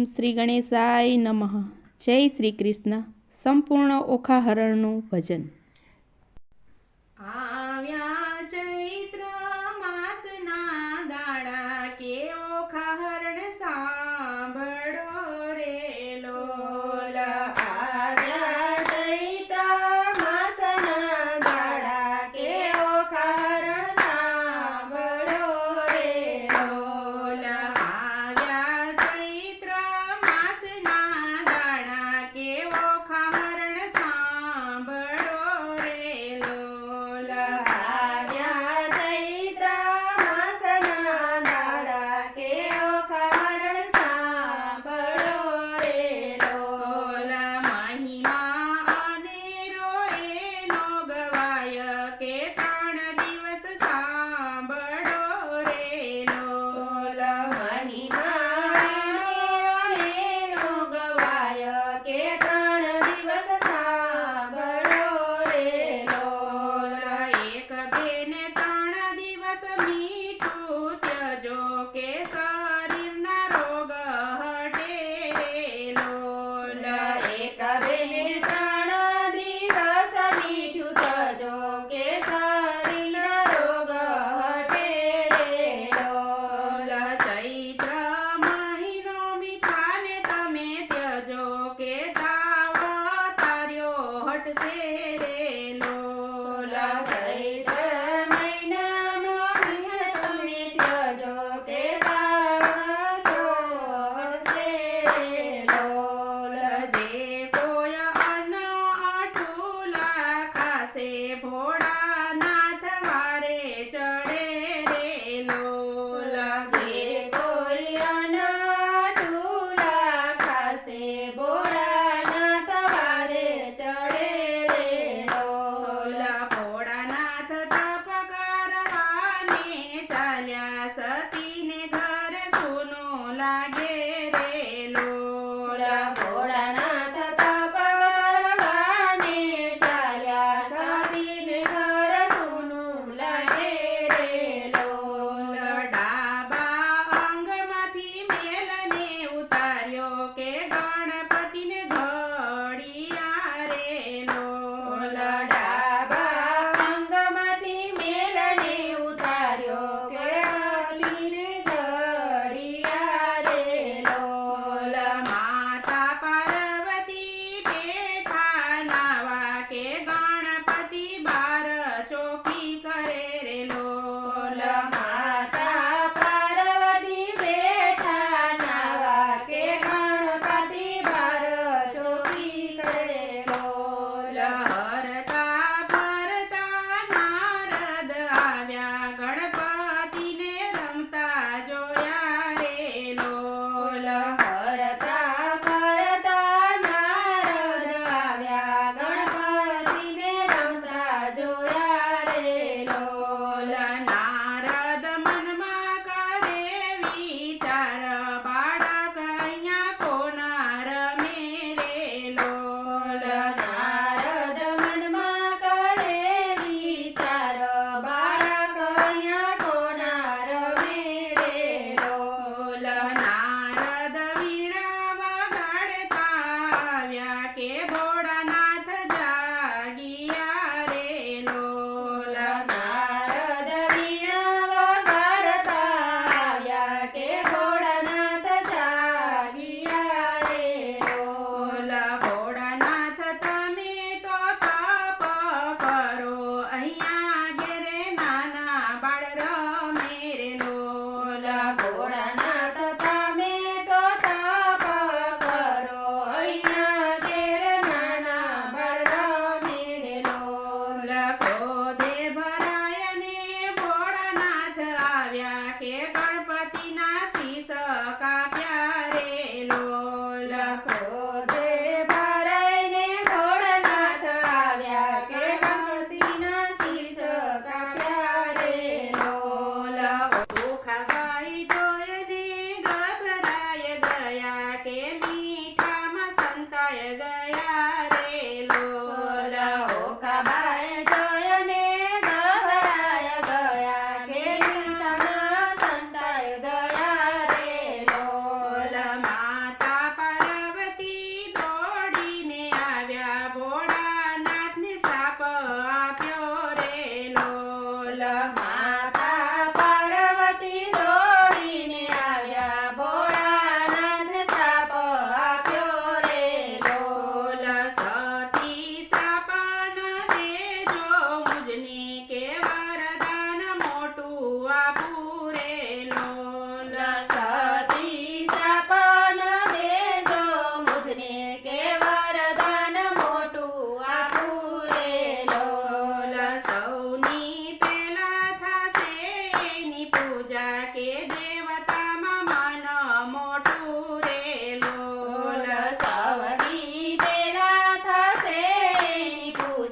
શ્રી ગણેશાય નમઃ. જય શ્રી કૃષ્ણ. સંપૂર્ણ ઓખાહરણનું ભજન. આવ્યા ચૈત્ર માસના દાડા કે ઓખાહરણ સાંભળો રે લોલ. આવ્યા ચૈત્ર માસના દાડા કે ઓખાહરણ સાંભળો રે લોલ. આવ્યા ચૈત્ર માસના દાડા કે ઓખાહરણ સાંભળો રે લોલ. આવ્યા ચૈત્ર માસના દાડા કે ઓખાહરણ સાંભળો રે લોલ. મહિમા અનેરો એનો ગવાય કે 3 દિવસ સાંભળો રે લોલ. મહિમા અનેરો ગવાય કે 3 દિવસ સાંભળો રે લોલ. 1, 2 ને 3 દિવસ મીઠું ત્યજો કે શરીરના રોગ હટે રે લોલ. 1, 2 ને 3 દિવસ મીઠું ત્યજો કે શરીરના રોગ હટે રે લોલ. ચૈત્ર મહિનો મીઠાને તમે ત્યજો કે તાવ તાર્યો હટશે રે લોલ. ચૈત્ર મહિનાનો મીઠ તમે ત્યજો કે તાવ તાર્યો હટશે રે લોલ. જે કોઈ અન્ન અઠુલા ખાશે ભોળાનાથ વારે ચડે રે લોલ. જે કોઈ અન્ન અઠુલા ખાશે ભોળાનાથ વારે ચડે રે લોલ. ભોળાનાથ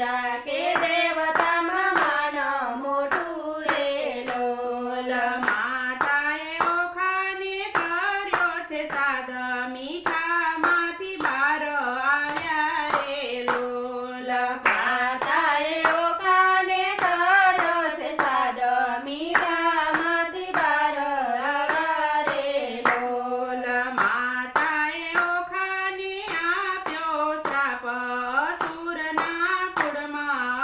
ઊંચા કે દેવતામાં માન મોટું રે લોલ. માતાએ ઓખાને કર્યો છે સાદ મીઠામાંથી બાર આવ્યા રે લોલ. માતાએ ઓખાને કર્યો છે સાદ મીઠામાંથી બાર આવ્યા રે લોલ. માતાએ ઓખાને આપ્યો શ્રાપ અસુરના કુળમાં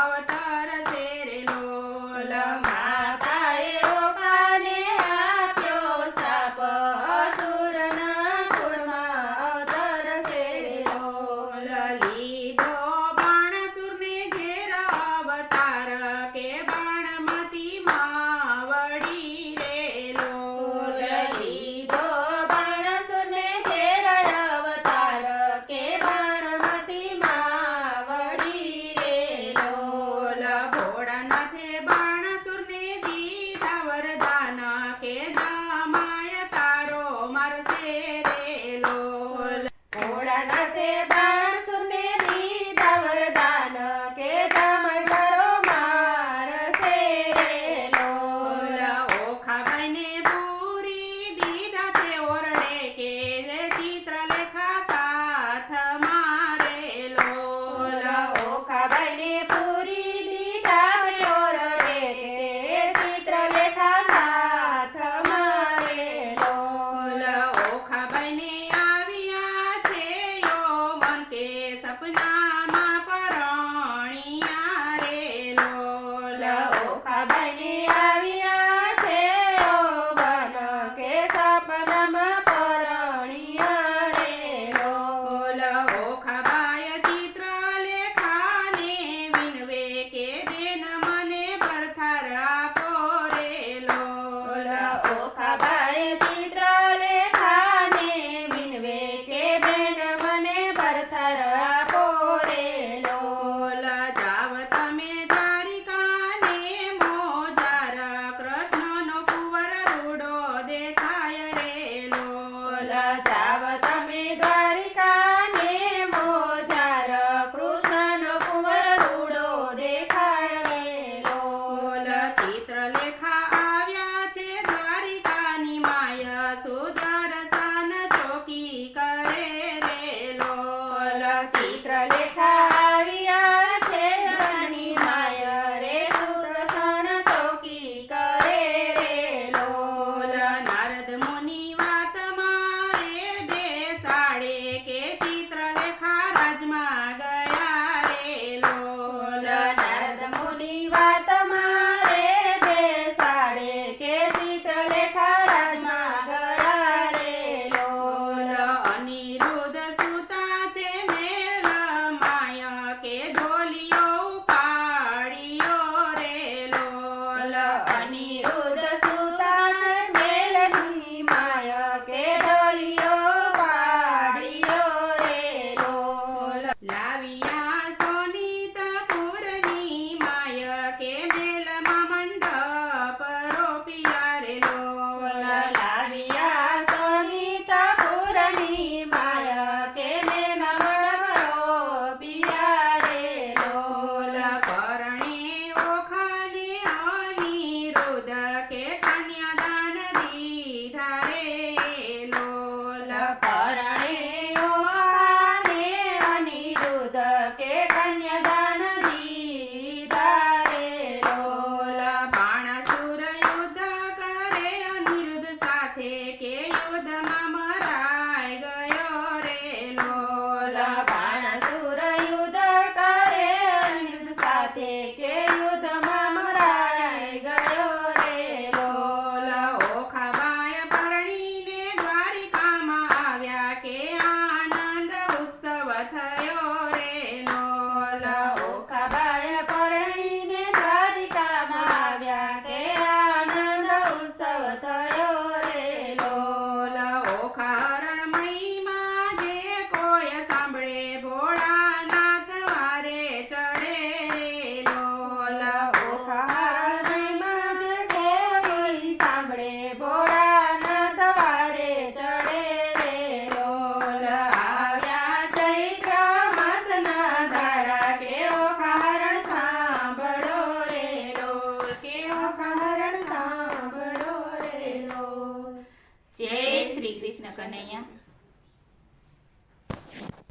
શ્રી કૃષ્ણ કનૈયા